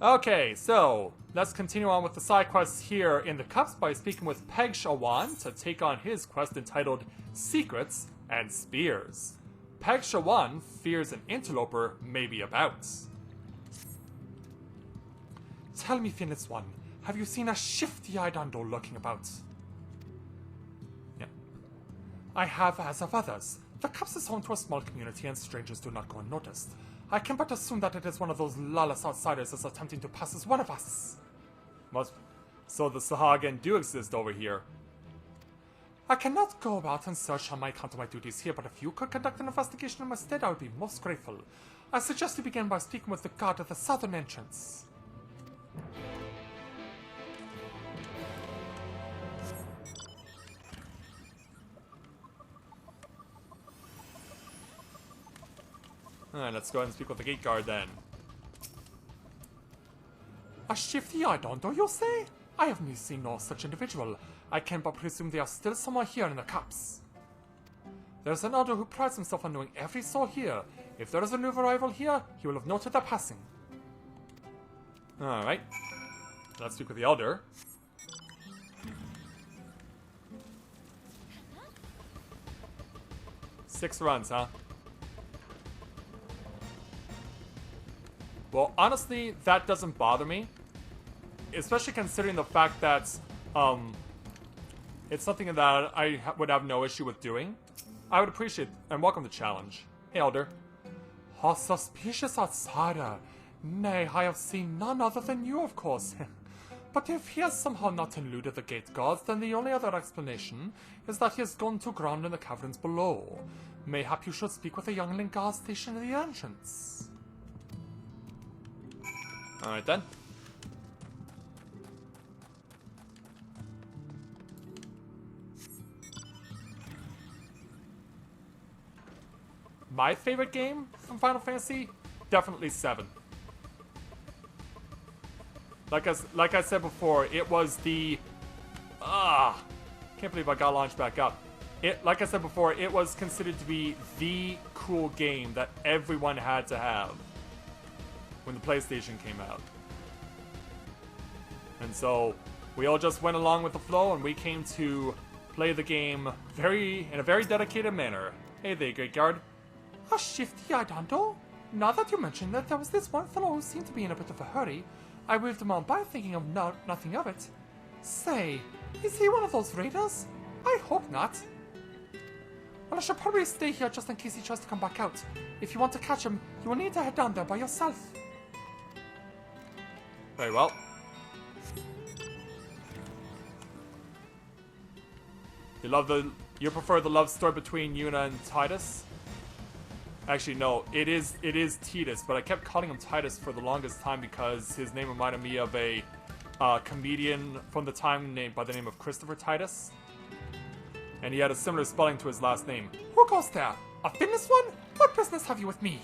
Okay, so let's continue on with the side quests here in the Cups by speaking with Peg Shawan to take on his quest entitled Secrets and Spears. Peg Shawan fears an interloper may be about. Tell me, Finless One, have you seen a shifty-eyed Ondo lurking about? Yeah. I have, as of others. The Cups is home to a small community and strangers do not go unnoticed. I can but assume that it is one of those lawless outsiders that's attempting to pass as one of us. So the Sahagin do exist over here. I cannot go about and search on my account of my duties here, but if you could conduct an investigation in my stead, I would be most grateful. I suggest you begin by speaking with the guard at the southern entrance. Alright, let's go ahead and speak with the gate guard then. A shifty-eyed Ondo, you say? I have seen no such individual. I can but presume they are still somewhere here in the Cups. There's an Ondo who prides himself on knowing every soul here. If there is a new arrival here, he will have noted their passing. Alright. Let's speak with the Elder. Six runs, huh? Well, honestly, that doesn't bother me. Especially considering the fact that, it's something that I would have no issue with doing. I would appreciate and welcome the challenge. Hey, Elder. A suspicious outsider. Nay, I have seen none other than you, of course. But if he has somehow not eluded the gate guards, then the only other explanation is that he has gone to ground in the caverns below. Mayhap you should speak with a youngling guard stationed at the entrance. Alright then. My favorite game from Final Fantasy? Definitely 7. Like I said before, it was the... can't believe I got launched back up. Like I said before, it was considered to be the cool game that everyone had to have when the PlayStation came out. And so we all just went along with the flow and we came to play the game in a very dedicated manner. Hey there, Great Guard. A shifty-eyed Ondo? Now that you mention that there was this one fellow who seemed to be in a bit of a hurry, I waved him on by thinking of nothing of it. Say, is he one of those raiders? I hope not. Well, I should probably stay here just in case he tries to come back out. If you want to catch him, you will need to head down there by yourself. Very well. You prefer the love story between Yuna and Titus? Actually, no. It is Titus, but I kept calling him Titus for the longest time because his name reminded me of a comedian from the time named by the name of Christopher Titus. And he had a similar spelling to his last name. Who goes there? A Finless One? What business have you with me?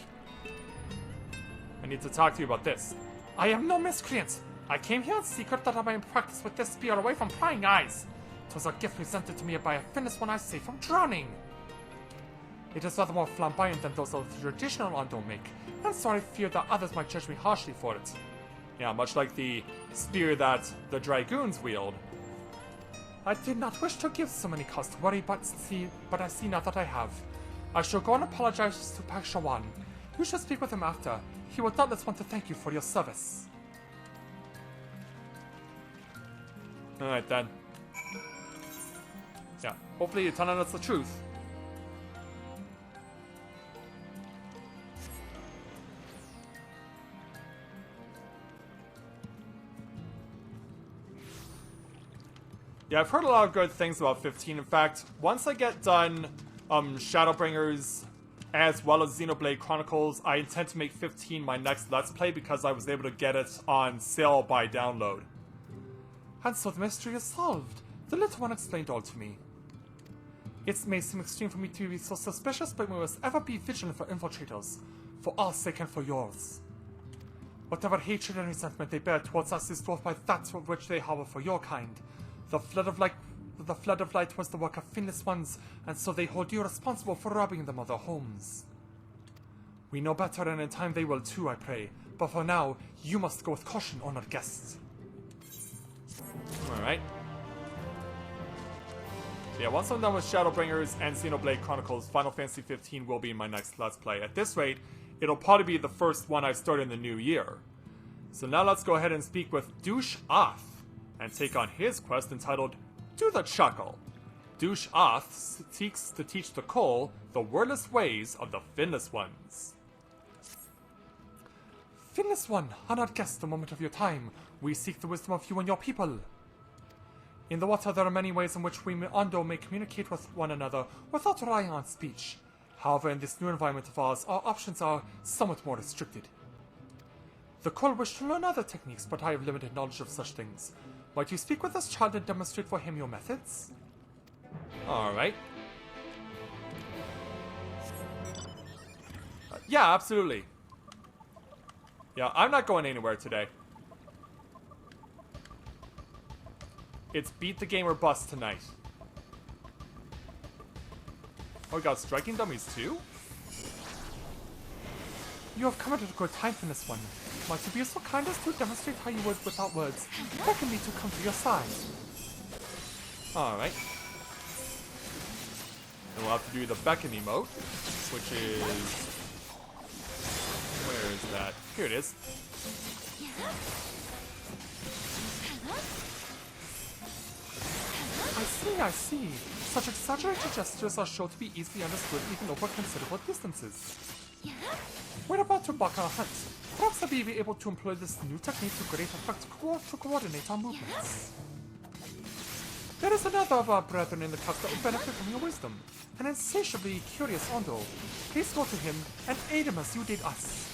I need to talk to you about this. I am no miscreant. I came here in secret that I might practice with this spear away from prying eyes. 'Twas a gift presented to me by a Finless One I saved from drowning. It is rather more flamboyant than those of the traditional Ondo make, and so I fear that others might judge me harshly for it. Yeah, much like the spear that the Dragoons wield. I did not wish to give so many cause to worry, but I see now that I have. I shall go and apologize to Peg Shawan. You should speak with him after. He will doubtless want to thank you for your service. Alright then. Yeah, hopefully you're telling us the truth. Yeah, I've heard a lot of good things about 15. In fact, once I get done Shadowbringers as well as Xenoblade Chronicles, I intend to make 15 my next Let's Play because I was able to get it on sale by download. And so the mystery is solved. The little one explained all to me. It may seem extreme for me to be so suspicious, but we must ever be vigilant for infiltrators, for our sake and for yours. Whatever hatred and resentment they bear towards us is dwarfed by that which they harbor for your kind. The flood of light was the work of Finless Ones, and so they hold you responsible for robbing them of their homes. We know better, and in time they will too, I pray. But for now, you must go with caution, honored guests. Alright. So yeah, once I'm done with Shadowbringers and Xenoblade Chronicles, Final Fantasy 15 will be my next Let's Play. At this rate, it'll probably be the first one I've started in the new year. So now let's go ahead and speak with Douche Oth, and take on his quest entitled Do the Chuckle. Douche Oth seeks to teach the Cole the wordless ways of the Finless Ones. Finless One, honored guest, a moment of your time. We seek the wisdom of you and your people. In the water, there are many ways in which we Ondo may communicate with one another without relying on speech. However, in this new environment of ours, our options are somewhat more restricted. The Cole wish to learn other techniques, but I have limited knowledge of such things. Might you speak with this child and demonstrate for him your methods? Alright. Yeah, absolutely. Yeah, I'm not going anywhere today. It's beat the game or bust tonight. Oh, we got striking dummies too? You have come at a good time for this one. Might you be so kind as to demonstrate how you would without words? Beckon me to come to your side. Alright. And we'll have to do the beckon emote, which is... Where is that? Here it is. I see. Such exaggerated gestures are sure to be easily understood even over considerable distances. We're about to embark on a hunt. Perhaps I'll be able to employ this new technique to great effect to coordinate our movements. There is another of our brethren in the cups that would benefit from your wisdom. An insatiably curious Ondo. Please go to him and aid him as you did us.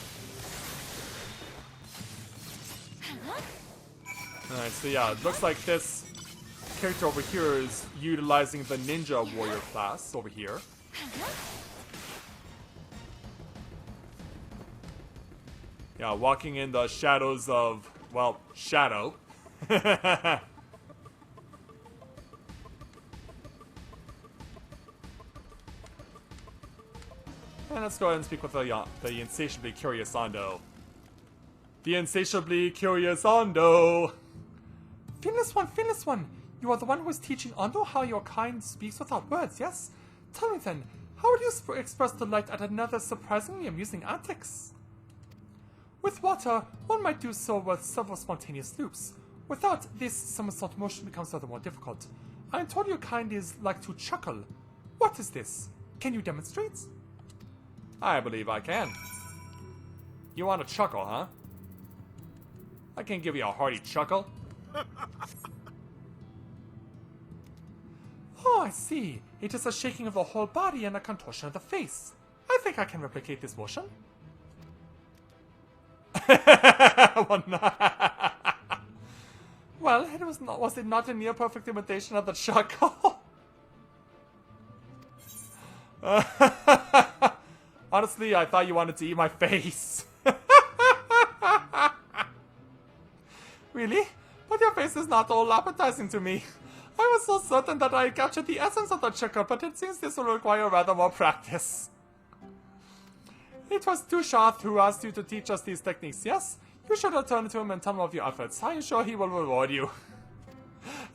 Alright, so yeah, it looks like this character over here is utilizing the Ninja Warrior class over here. Yeah, walking in the shadows of, well, Shadow. And let's go ahead and speak with the insatiably curious Ondo. The insatiably curious Ondo! Finless One! You are the one who is teaching Ondo how your kind speaks without words, yes? Tell me then, how would you express delight at another surprisingly amusing antics? With water, one might do so with several spontaneous loops. Without this, somersault motion becomes rather more difficult. I am told your kind is like to chuckle. What is this? Can you demonstrate? I believe I can. You want a chuckle, huh? I can give you a hearty chuckle. Oh, I see. It is a shaking of the whole body and a contortion of the face. I think I can replicate this motion. Well, was it not a near perfect imitation of the chuckle? Honestly, I thought you wanted to eat my face. Really? But your face is not all appetizing to me. I was so certain that I captured the essence of the chuckle, but it seems this will require rather more practice. It was Douche Oth who asked you to teach us these techniques, yes? You should return to him and tell him of your efforts. I am sure he will reward you.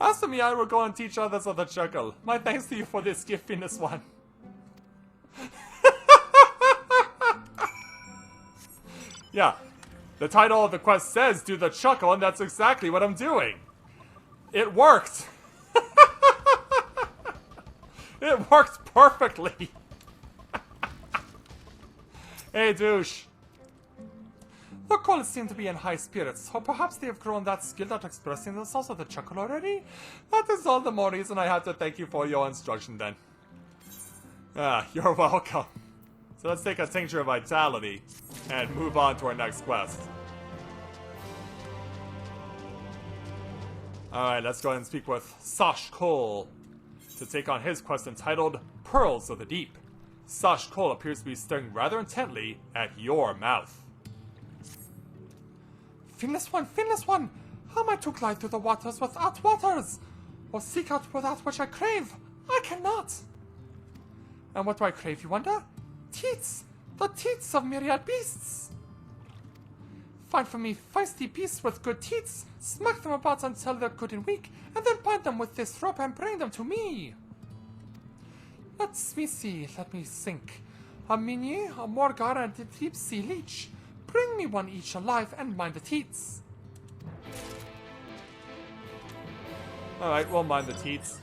As for me, I will go and teach others of the chuckle. My thanks to you for this gift, Finless One. Yeah, the title of the quest says do the chuckle, and that's exactly what I'm doing. It worked. It worked perfectly. Hey, douche. The Coles seem to be in high spirits, or perhaps they have grown that skilled at expressing themselves with the chuckle already? That is all the more reason I have to thank you for your instruction then. Ah, you're welcome. So let's take a Tincture of Vitality and move on to our next quest. Alright, let's go ahead and speak with Sash Cole to take on his quest entitled Pearls of the Deep. Sash Cole appears to be staring rather intently at your mouth. Finless One! How am I to glide through the waters without waters? Or seek out for that which I crave? I cannot! And what do I crave, you wonder? Teats! The teats of myriad beasts! Find for me feisty beasts with good teats, smack them about until they're good and weak, and then bind them with this rope and bring them to me. Let me see, let me think. A Minier, a Morgar, and a deep sea leech. Bring me one each alive and mind the teats. Alright, we'll mind the teats.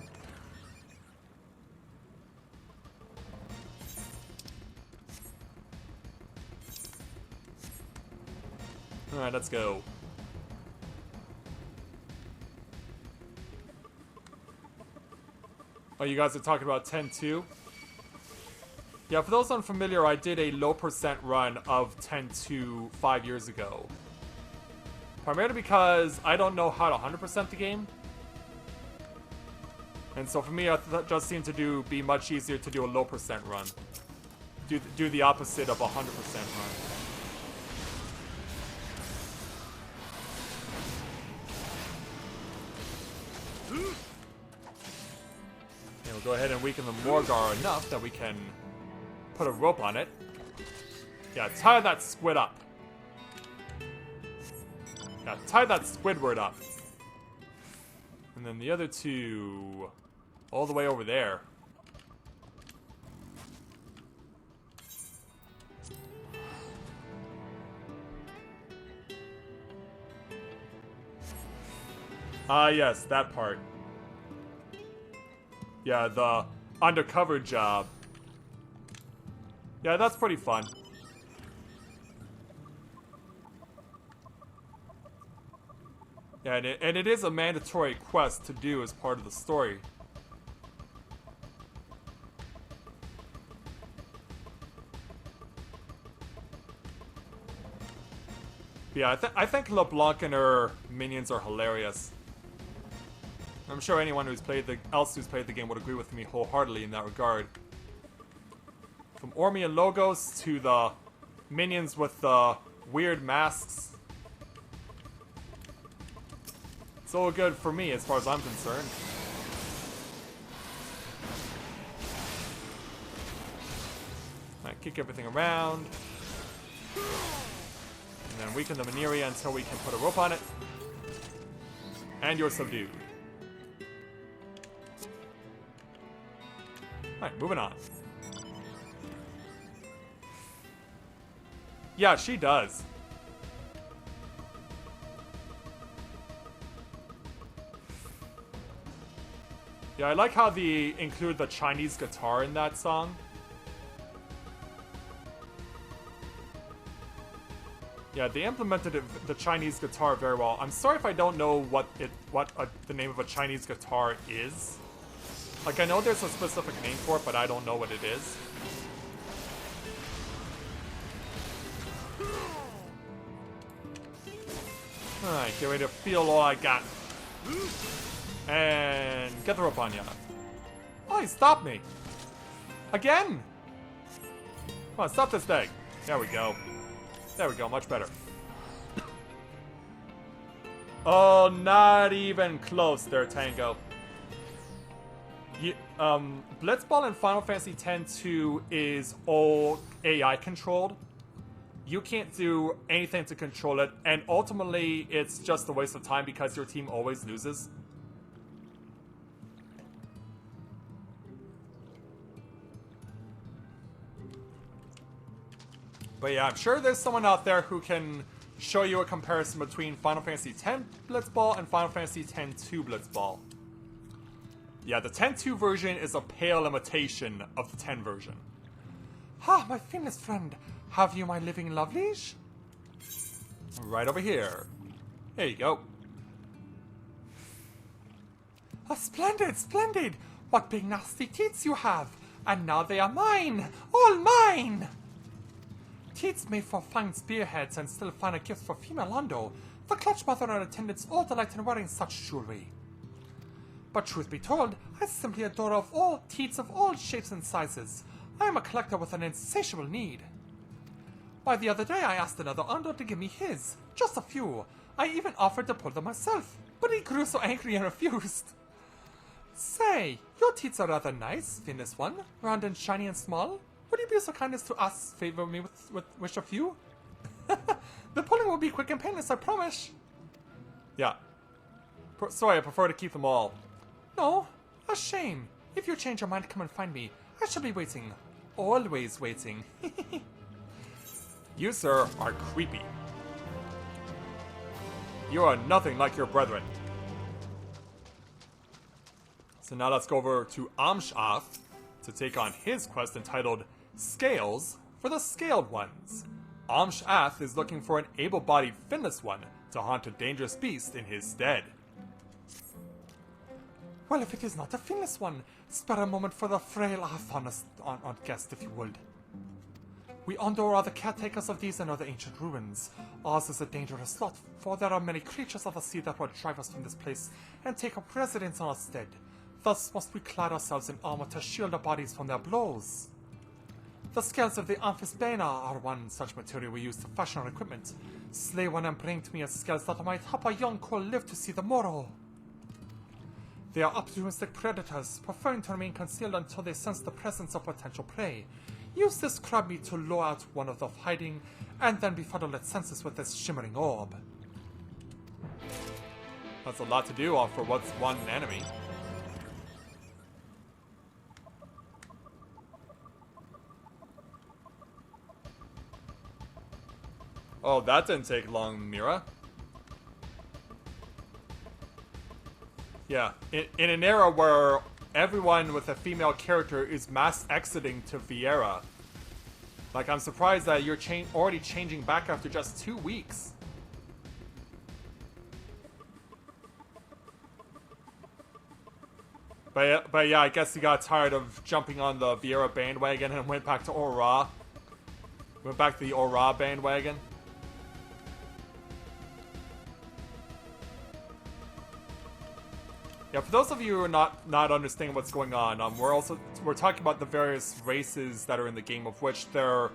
Alright, let's go. Oh, you guys are talking about 10-2? Yeah, for those unfamiliar, I did a low percent run of 10-2 5 years ago. Primarily because I don't know how to 100% the game. And so for me, it just seemed to be much easier to do a low percent run. Do the opposite of a 100% run. And we'll go ahead and weaken the Morgar enough that we can put a rope on it. Yeah, tie that squid up. Yeah, tie that Squidward up. And then the other two all the way over there. Ah, yes, that part. Yeah, the undercover job. Yeah, that's pretty fun. Yeah, and it is a mandatory quest to do as part of the story. Yeah, I think LeBlanc and her minions are hilarious. I'm sure anyone who's played the game would agree with me wholeheartedly in that regard. From Ormian logos to the minions with the weird masks. It's all good for me as far as I'm concerned. Alright, kick everything around. And then weaken the Mineria until we can put a rope on it. And you're subdued. Alright, moving on. Yeah, she does. Yeah, I like how they include the Chinese guitar in that song. Yeah, they implemented the Chinese guitar very well. I'm sorry if I don't know what the name of a Chinese guitar is. Like, I know there's a specific name for it, but I don't know what it is. Alright, get ready to feel all I got. And get the rope on ya. Oh, he stopped me. Again? Come on, stop this thing. There we go. There we go, much better. Oh, not even close there, Tango. Blitzball in Final Fantasy X-2 is all AI controlled. You can't do anything to control it, and ultimately it's just a waste of time because your team always loses. But yeah, I'm sure there's someone out there who can show you a comparison between Final Fantasy X Blitzball and Final Fantasy X-2 Blitzball. Yeah, the X-2 version is a pale imitation of the 10 version. Ah, my finest friend, have you my living lovelies? Right over here. There you go. Ah, splendid, splendid! What big nasty teats you have! And now they are mine! All mine! Teats made for fine spearheads and still finer gifts for female Ondo. The clutch mother and attendants all delight in wearing such jewelry. But truth be told, I simply adore of all teats of all shapes and sizes. I am a collector with an insatiable need. Why, the other day I asked another Ondo to give me his. Just a few. I even offered to pull them myself, but he grew so angry and refused. Say, your teats are rather nice, thinnest one, round and shiny and small. Would you be so kind as to favor me with a few? The pulling will be quick and painless, I promise. Yeah. Sorry, I prefer to keep them all. No, a shame. If you change your mind, come and find me. I shall be waiting. Always waiting. You, sir, are creepy. You are nothing like your brethren. So now let's go over to Amshaf to take on his quest entitled Scales for the Scaled Ones. Amshaf is looking for an able-bodied finless one to haunt a dangerous beast in his stead. Well, if it is not a finless one, spare a moment for the frail honest guest, if you would. We Ondo are the caretakers of these and other ancient ruins. Ours is a dangerous lot, for there are many creatures of the sea that would drive us from this place and take up residence on our stead. Thus must we clad ourselves in armor to shield our bodies from their blows. The scales of the Amphisbaena are one such material we use to fashion our equipment. Slay one and bring to me a scales that I might help a young coal live to see the morrow. They are opportunistic predators, preferring to remain concealed until they sense the presence of potential prey. Use this crab meat to lure out one of the hiding, and then befuddle its senses with this shimmering orb. That's a lot to do for what's one enemy. Oh, that didn't take long, Mira. Yeah, in an era where everyone with a female character is mass exiting to Viera. Like, I'm surprised that you're already changing back after just 2 weeks. But yeah, I guess he got tired of jumping on the Viera bandwagon and went back to Aura. Went back to the Aura bandwagon. Yeah, for those of you who are not understanding what's going on, we're talking about the various races that are in the game, of which there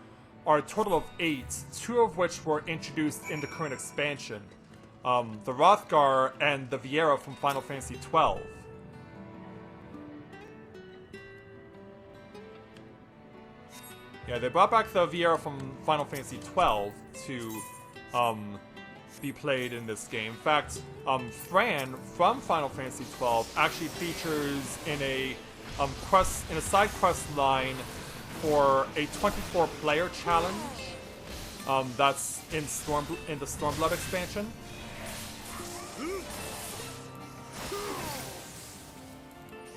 are a total of 8, 2 of which were introduced in the current expansion. The Hrothgar and the Viera from Final Fantasy XII. Yeah, they brought back the Viera from Final Fantasy XII to be played in this game. In fact, Fran from Final Fantasy XII actually features in a side quest line for a 24-player challenge. That's in the Stormblood expansion.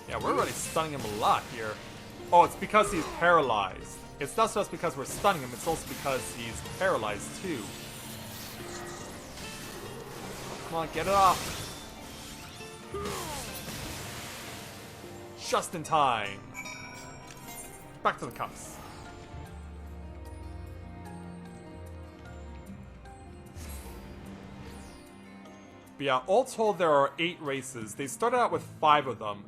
Yeah, we're really stunning him a lot here. Oh, it's because he's paralyzed. It's not just because we're stunning him, it's also because he's paralyzed too. Come on, get it off. Just in time. Back to the cups. But yeah, all told there are 8 races. They started out with 5 of them.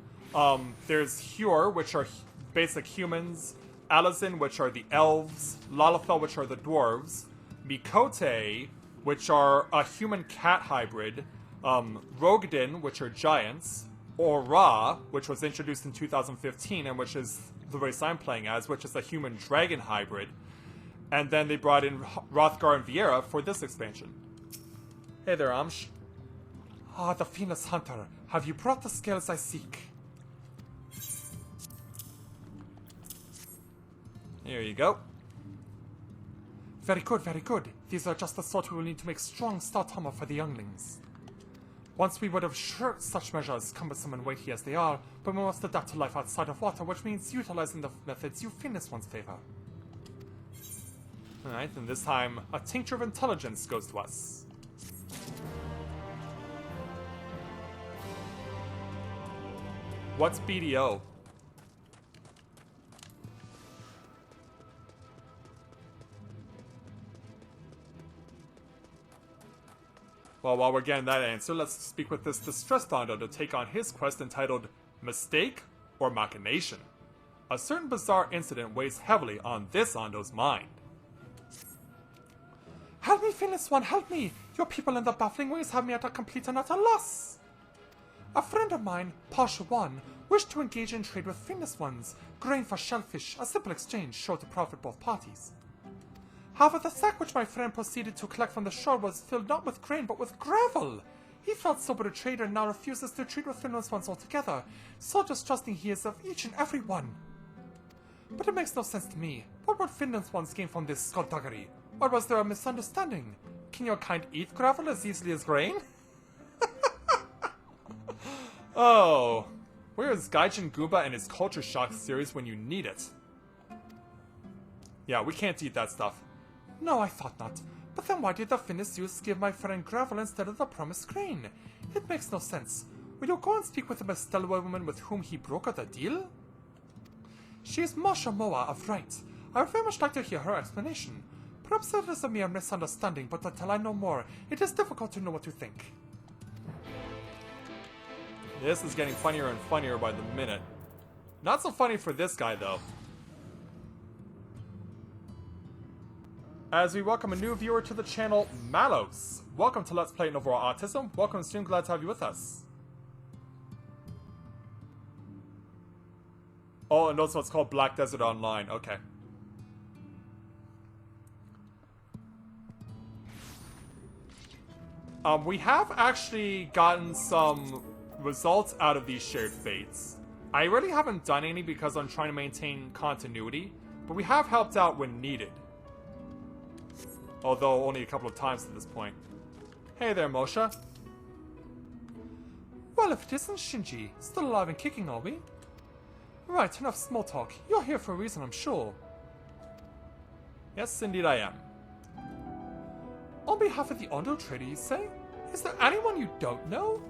There's Hure, which are basic humans. Alazin, which are the elves. Lalafell, which are the dwarves. Mikote, which are a human-cat hybrid. Rogden, which are giants. Aura, which was introduced in 2015, and which is the race I'm playing as, which is a human-dragon hybrid. And then they brought in Hrothgar and Viera for this expansion. Hey there, Amsh. Ah, the Phoenix Hunter. Have you brought the scales I seek? Here you go. Very good, very good. These are just the sort we will need to make strong stout armor for the younglings. Once we would have shirked such measures, cumbersome and weighty as they are, but we must adapt to life outside of water, which means utilizing the methods you Finnish ones favor. Alright, and this time, a tincture of intelligence goes to us. What's BDO? Well, while we're getting that answer, let's speak with this distressed Ondo to take on his quest entitled Mistake or Machination. A certain bizarre incident weighs heavily on this Ondo's mind. Help me, Finless One, help me! Your people in the baffling ways have me at a complete and utter loss! A friend of mine, Pasha One, wished to engage in trade with Finless Ones, grain for shellfish, a simple exchange sure to profit both parties. However, the sack which my friend proceeded to collect from the shore was filled not with grain but with gravel. He felt so betrayed and now refuses to treat with Finland's ones altogether, so distrusting he is of each and every one. But it makes no sense to me. What would Finland's ones gain from this skullduggery? Or was there a misunderstanding? Can your kind eat gravel as easily as grain? Oh, where is Gaijin Goomba and his Culture Shock series when you need it? Yeah, we can't eat that stuff. No, I thought not. But then why did the Finnish youths give my friend gravel instead of the promised grain? It makes no sense. Will you go and speak with the Mistella woman with whom he brokered the deal? She is Masha Moa of Right. I would very much like to hear her explanation. Perhaps it is a mere misunderstanding, but until I know more, it is difficult to know what to think. This is getting funnier and funnier by the minute. Not so funny for this guy, though. As we welcome a new viewer to the channel, Malos. Welcome to Let's Play Overall Autism. Welcome soon, glad to have you with us. Oh, and also it's called Black Desert Online. Okay. We have actually gotten some results out of these shared fates. I really haven't done any because I'm trying to maintain continuity, but we have helped out when needed. Although only a couple of times at this point. Hey there, Moshe. Well, if it isn't Shinji, still alive and kicking, are we? Right, enough small talk. You're here for a reason, I'm sure. Yes, indeed I am. On behalf of the Ondo trader, you say? Is there anyone you don't know?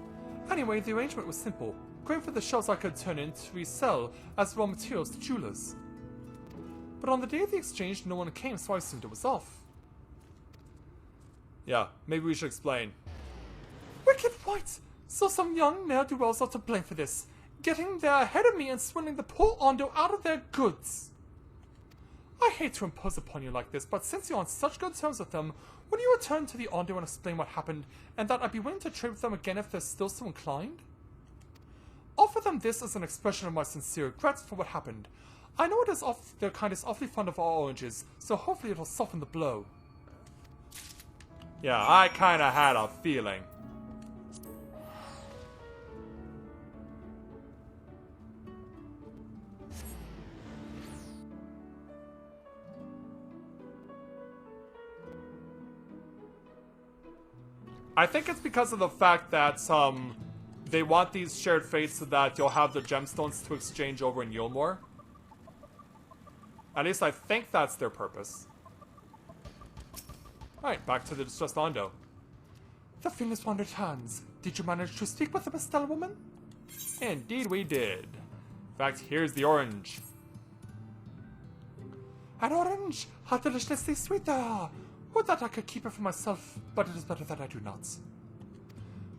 Anyway, the arrangement was simple. Grain for the shells I could turn in to resell as raw materials to jewelers. But on the day of the exchange, no one came, so I assumed it was off. Yeah, maybe we should explain. Wicked white! So some young ne'er-do-wells are to blame for this, getting there ahead of me and swindling the poor Ondo out of their goods. I hate to impose upon you like this, but since you're on such good terms with them, will you return to the Ondo and explain what happened, and that I'd be willing to trade with them again if they're still so inclined? Offer them this as an expression of my sincere regrets for what happened. I know their kind is awfully fond of our oranges, so hopefully it'll soften the blow. Yeah, I kinda had a feeling. I think it's because of the fact that, they want these shared fates so that you'll have the gemstones to exchange over in Yulmore. At least I think that's their purpose. Alright, back to the distressed Ondo. The Finnish one returns. Did you manage to speak with the Mistella woman? Indeed we did. In fact, here's the orange. An orange! How deliciously sweet they are! Would that I could keep it for myself, but it is better that I do not.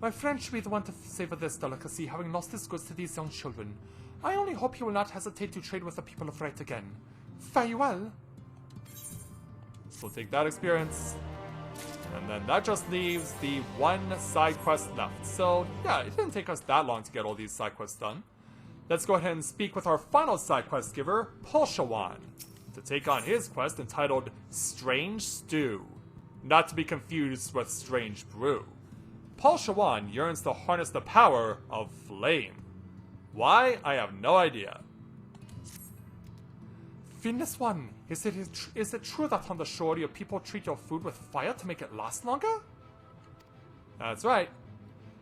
My friend should be the one to savor this delicacy, having lost his goods to these young children. I only hope he will not hesitate to trade with the people of Right again. Farewell. So we'll take that experience. And then that just leaves the one side quest left. So, yeah, it didn't take us that long to get all these side quests done. Let's go ahead and speak with our final side quest giver, Polshawan, to take on his quest entitled Strange Stew. Not to be confused with Strange Brew. Polshawan yearns to harness the power of flame. Why? I have no idea. Finnish one, is it true that on the shore your people treat your food with fire to make it last longer? That's right.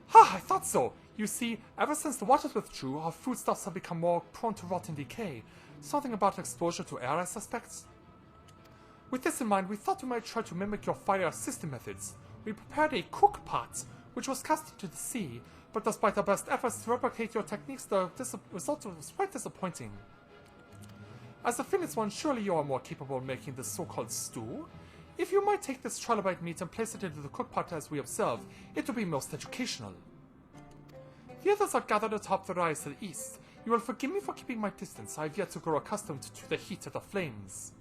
Ha, I thought so. You see, ever since the waters withdrew, our foodstuffs have become more prone to rot and decay. Something about exposure to air, I suspect. With this in mind, we thought we might try to mimic your fire system methods. We prepared a cook pot, which was cast into the sea, but despite our best efforts to replicate your techniques, the result was quite disappointing. As a Finnish one, surely you are more capable of making this so-called stew. If you might take this trilobite meat and place it into the cook pot as we observe, it will be most educational. The others are gathered atop the rise to the east. You will forgive me for keeping my distance. I have yet to grow accustomed to the heat of the flames.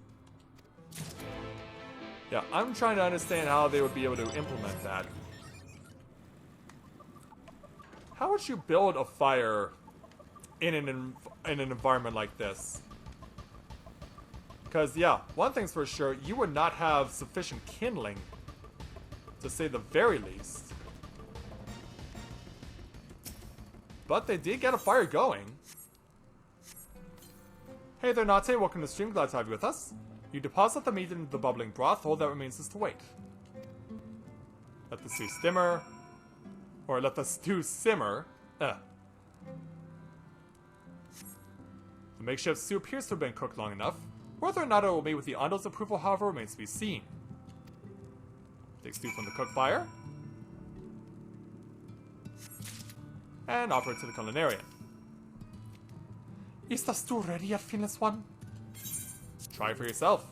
Yeah, I'm trying to understand how they would be able to implement that. How would you build a fire in an environment like this? Because, yeah, one thing's for sure, you would not have sufficient kindling, to say the very least. But they did get a fire going. Hey there, Nate. Welcome to the stream. Glad to have you with us. You deposit the meat into the bubbling broth. All that remains is to wait. Let the stew simmer. Or let the stew simmer. The makeshift stew appears to have been cooked long enough. Whether or not it will be with the Ondo's approval, however, remains to be seen. Take stew from the cook fire. And offer it to the culinarian. Is the stew ready yet, Finless One? Try it for yourself.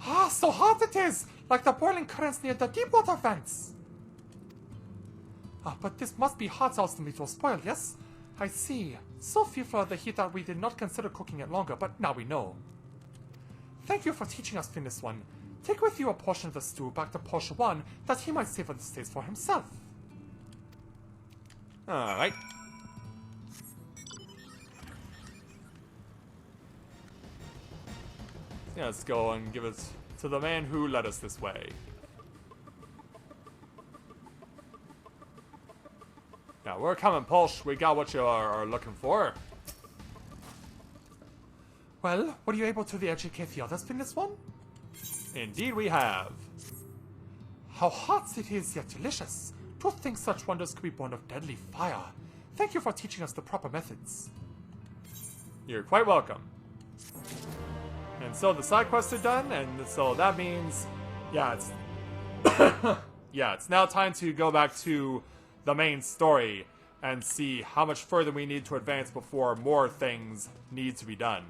Ah, so hot it is! Like the boiling currents near the deep water vents! Ah, but this must be hot else the meat will spoil, yes? I see. So fearful of the heat that we did not consider cooking it longer, but now we know. Thank you for teaching us, Finless One. Take with you a portion of the stew back to Porsche 1 that he might savor the taste for himself. Alright. Yeah, let's go and give it to the man who led us this way. Yeah, we're coming, Pulse. We got what you are looking for. Well, were you able to educate the others, Finless One? Indeed we have. How hot it is, yet delicious. To think such wonders could be born of deadly fire. Thank you for teaching us the proper methods. You're quite welcome. And so the side quests are done, and so that means, yeah, it's yeah, it's now time to go back to the main story and see how much further we need to advance before more things need to be done.